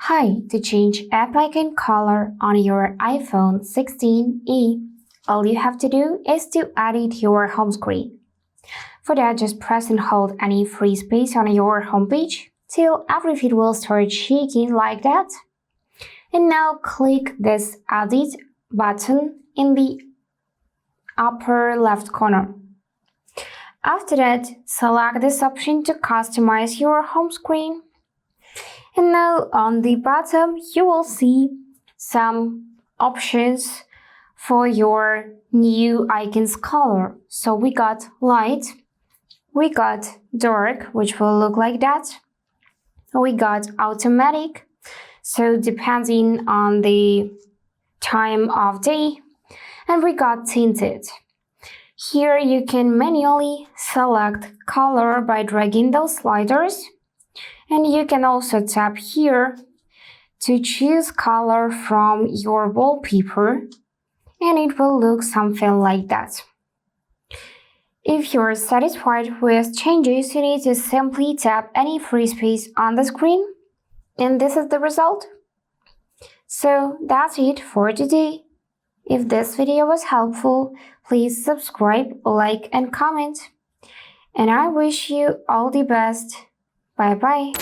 Hi, to change app icon color on your iPhone 16e, all you have to do is to edit your home screen. For that, just press and hold any free space on your homepage till every feed will start shaking like that. And now click this Edit button in the upper left corner. After that, select this option to customize your home screen. And now on the bottom, you will see some options for your new icon's color. So we got light, we got dark, which will look like that. We got automatic, so depending on the time of day, and we got tinted. Here you can manually select color by dragging those sliders, and you can also tap here to choose color from your wallpaper, and it will look something like that. If you're satisfied with changes, you need to simply tap any free space on the screen, and this is the result. So that's it for today. If this video was helpful, please subscribe, like, and comment. And I wish you all the best. Bye bye.